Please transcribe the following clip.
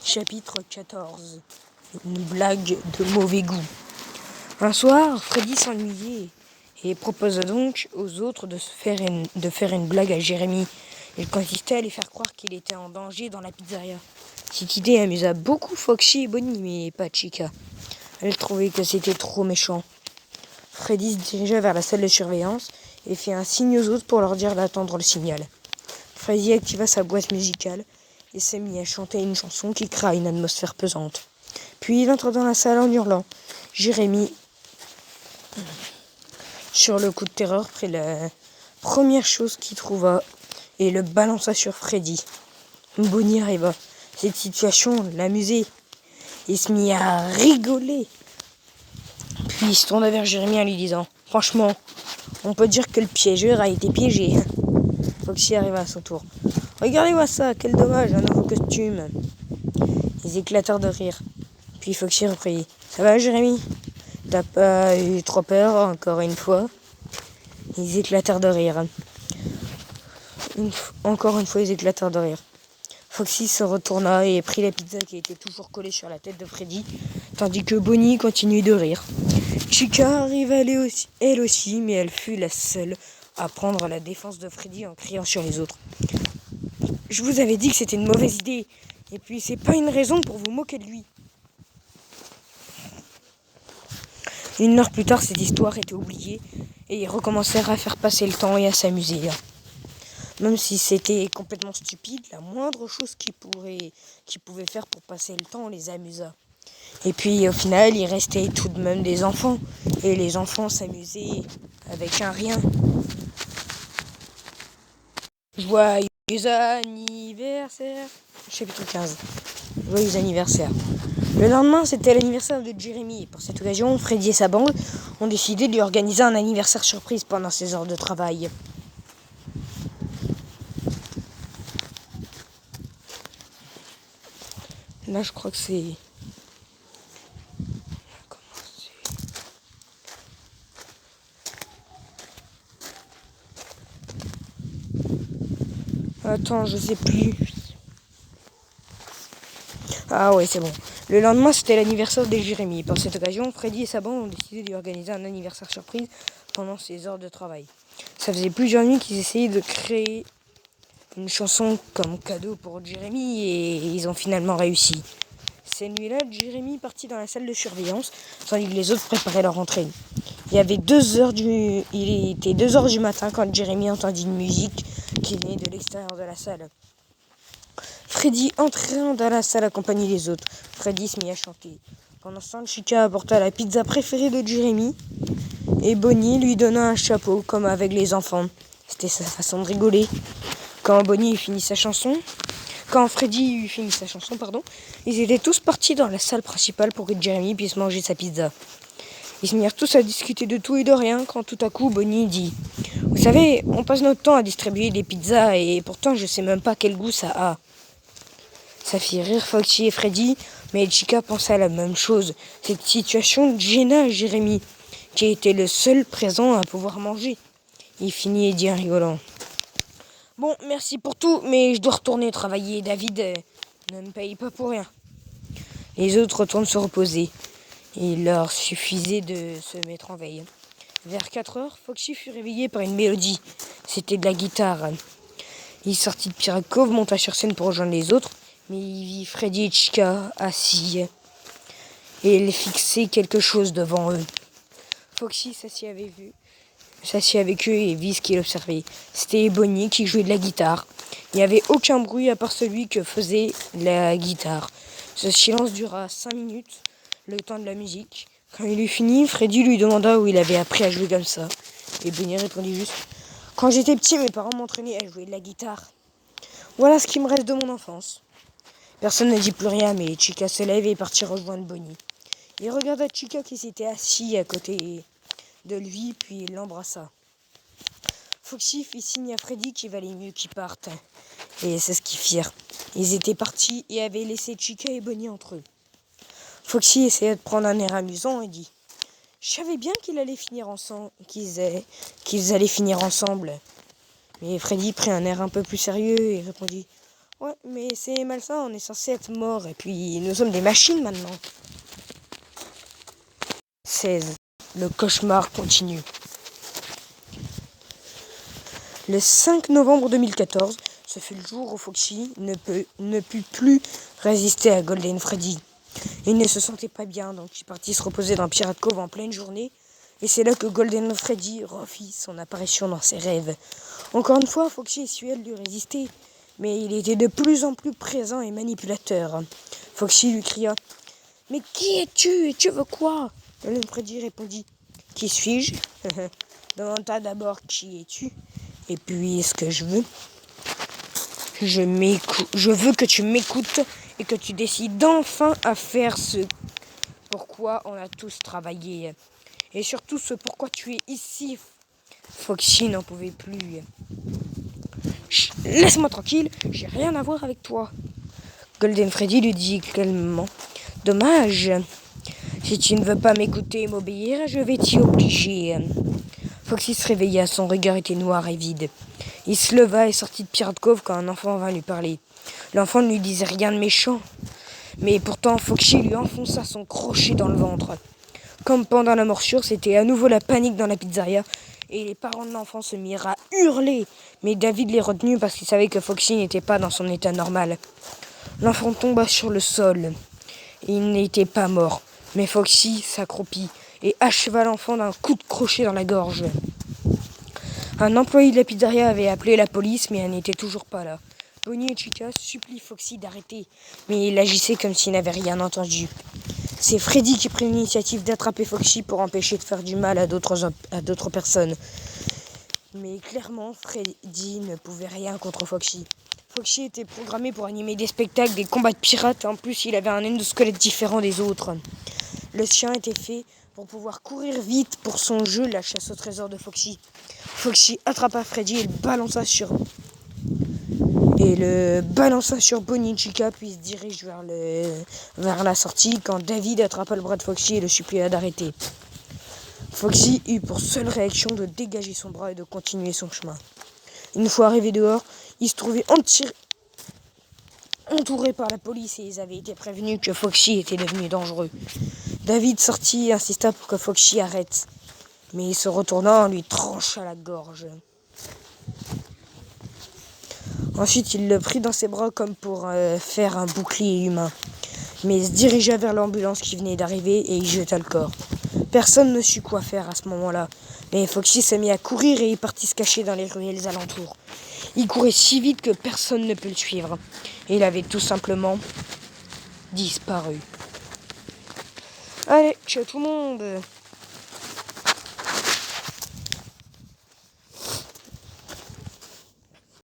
Chapitre 14. Une blague de mauvais goût. Un soir, Freddy s'ennuyait et proposa donc aux autres de faire une blague à Jérémy. Il consistait à lui faire croire qu'il était en danger dans la pizzeria. Cette idée amusa beaucoup Foxy et Bonnie, mais pas Chica. Elle trouvait que c'était trop méchant. Freddy se dirigea vers la salle de surveillance et fit un signe aux autres pour leur dire d'attendre le signal. Freddy activa sa boîte musicale et s'est mis à chanter une chanson qui créa une atmosphère pesante. Puis il entra dans la salle en hurlant. Jérémy, sur le coup de terreur, prit la première chose qu'il trouva et le balança sur Freddy. Bonnie arriva. Cette situation l'amusait. Il se mit à rigoler. Puis il se tourna vers Jérémy en lui disant « Franchement, on peut dire que le piégeur a été piégé. » Foxy arriva à son tour. « Regardez-moi ça, quel dommage, un nouveau costume. » Ils éclatèrent de rire. Puis Foxy reprit. « Ça va, Jérémy? T'as pas eu trop peur, encore une fois ?» Ils éclatèrent de rire. Encore une fois, ils éclatèrent de rire. Foxy se retourna et prit la pizza qui était toujours collée sur la tête de Freddy, tandis que Bonnie continuait de rire. Chica arriva elle aussi, mais elle fut la seule à prendre la défense de Freddy en criant sur les autres. « Je vous avais dit que c'était une mauvaise idée, et puis c'est pas une raison pour vous moquer de lui. » Une heure plus tard, cette histoire était oubliée, et ils recommencèrent à faire passer le temps et à s'amuser. Même si c'était complètement stupide, la moindre chose qu'ils pouvaient faire pour passer le temps les amusa. Et puis au final, il restait tout de même des enfants. Et les enfants s'amusaient avec un rien. Joyeux anniversaire. Chapitre 15. Joyeux anniversaire. Le lendemain, c'était l'anniversaire de Jérémy. Et pour cette occasion, Freddy et sa bande ont décidé de lui organiser un anniversaire surprise pendant ses heures de travail. Là, je crois que c'est... Attends, je sais plus. Ah ouais, c'est bon. Le lendemain, c'était l'anniversaire de Jérémy. Pour cette occasion, Freddy et sa bande ont décidé de lui organiser un anniversaire surprise pendant ses heures de travail. Ça faisait plusieurs nuits qu'ils essayaient de créer une chanson comme cadeau pour Jérémy et ils ont finalement réussi. Cette nuit-là, Jérémy partit dans la salle de surveillance tandis que les autres préparaient leur entrée. Il était 2h du matin quand Jérémy entendit une musique qui venait de l'extérieur de la salle. Freddy entrant dans la salle accompagnait les autres. Freddy se mit à chanter. Pendant ce temps, Chica apporta la pizza préférée de Jérémy et Bonnie lui donna un chapeau comme avec les enfants. C'était sa façon de rigoler. Quand Freddy eut fini sa chanson, ils étaient tous partis dans la salle principale pour que Jérémy puisse manger sa pizza. Ils se mirent tous à discuter de tout et de rien quand tout à coup Bonnie dit « Vous savez, on passe notre temps à distribuer des pizzas et pourtant je sais même pas quel goût ça a. » Ça fit rire Foxy et Freddy, mais Chica pensait à la même chose. Cette situation gêna Jérémy, qui était le seul présent à pouvoir manger. Il finit et dit en rigolant. Bon, merci pour tout, mais je dois retourner travailler. David ne me paye pas pour rien. Les autres retournent se reposer. Il leur suffisait de se mettre en veille. Vers 4h, Foxy fut réveillé par une mélodie. C'était de la guitare. Il sortit de Pirate Cove, monta sur scène pour rejoindre les autres, mais il vit Freddy et Chica assis et ils fixaient quelque chose devant eux. Foxy s'assit avec eux et vit ce qu'il observait. C'était Bonnie qui jouait de la guitare. Il n'y avait aucun bruit à part celui que faisait la guitare. Ce silence dura 5 minutes, le temps de la musique. Quand il eut fini, Freddy lui demanda où il avait appris à jouer comme ça. Et Bonnie répondit juste « Quand j'étais petit, mes parents m'entraînaient à jouer de la guitare. Voilà ce qui me reste de mon enfance. » Personne ne dit plus rien, mais Chica se lève et partit rejoindre Bonnie. Il regarda Chica qui s'était assis à côté de lui, puis il l'embrassa. Foxy fit signe à Freddy qu'il valait mieux qu'ils partent. Et c'est ce qu'ils firent. Ils étaient partis et avaient laissé Chica et Bonnie entre eux. Foxy essaya de prendre un air amusant et dit « Je savais bien qu'ils allaient finir ensemble. Mais Freddy prit un air un peu plus sérieux et répondit Ouais, mais c'est malsain, on est censé être mort, et puis nous sommes des machines maintenant. 16. Le cauchemar continue. Le 5 novembre 2014, ce fut le jour où Foxy ne put plus résister à Golden Freddy. Il ne se sentait pas bien, donc il partit se reposer dans Pirate Cove en pleine journée. Et c'est là que Golden Freddy refit son apparition dans ses rêves. Encore une fois, Foxy essuyait de lui résister, mais il était de plus en plus présent et manipulateur. Foxy lui cria « Mais qui es-tu et tu veux quoi ?» Golden Freddy répondit « Qui suis-je » Demande-toi d'abord qui es-tu, et puis ce que je veux. Je veux que tu m'écoutes et que tu décides enfin à faire ce pourquoi on a tous travaillé. Et surtout ce pourquoi tu es ici. Foxy n'en pouvait plus. Laisse-moi tranquille, j'ai rien à voir avec toi. Golden Freddy lui dit calmement. Dommage. Si tu ne veux pas m'écouter et m'obéir, je vais t'y obliger. Foxy se réveilla, son regard était noir et vide. Il se leva et sortit de Pirate Cove quand un enfant vint lui parler. L'enfant ne lui disait rien de méchant, mais pourtant Foxy lui enfonça son crochet dans le ventre. Comme pendant la morsure, c'était à nouveau la panique dans la pizzeria et les parents de l'enfant se mirent à hurler. Mais David les retenut parce qu'il savait que Foxy n'était pas dans son état normal. L'enfant tomba sur le sol. Il n'était pas mort, mais Foxy s'accroupit et acheva l'enfant d'un coup de crochet dans la gorge. Un employé de la pizzeria avait appelé la police, mais elle n'était toujours pas là. Bonnie et Chica supplient Foxy d'arrêter, mais il agissait comme s'il n'avait rien entendu. C'est Freddy qui prit l'initiative d'attraper Foxy pour empêcher de faire du mal à d'autres personnes. Mais clairement, Freddy ne pouvait rien contre Foxy. Foxy était programmé pour animer des spectacles, des combats de pirates, et en plus il avait un endosquelette différent des autres. Le chien était fait pour pouvoir courir vite pour son jeu, la chasse au trésor de Foxy. Foxy attrapa Freddy et le balança sur Bonnie et Chica, puis se dirige vers la sortie quand David attrapa le bras de Foxy et le supplia d'arrêter. Foxy eut pour seule réaction de dégager son bras et de continuer son chemin. Une fois arrivé dehors, il se trouvait entouré par la police et ils avaient été prévenus que Foxy était devenu dangereux. David sortit et insista pour que Foxy arrête, mais se retournant, lui trancha la gorge. Ensuite, il le prit dans ses bras comme pour faire un bouclier humain, mais il se dirigea vers l'ambulance qui venait d'arriver et y jeta le corps. Personne ne sut quoi faire à ce moment-là, mais Foxy s'est mis à courir et il partit se cacher dans les ruelles alentours. Il courait si vite que personne ne put le suivre, et il avait tout simplement disparu. Allez, ciao tout le monde!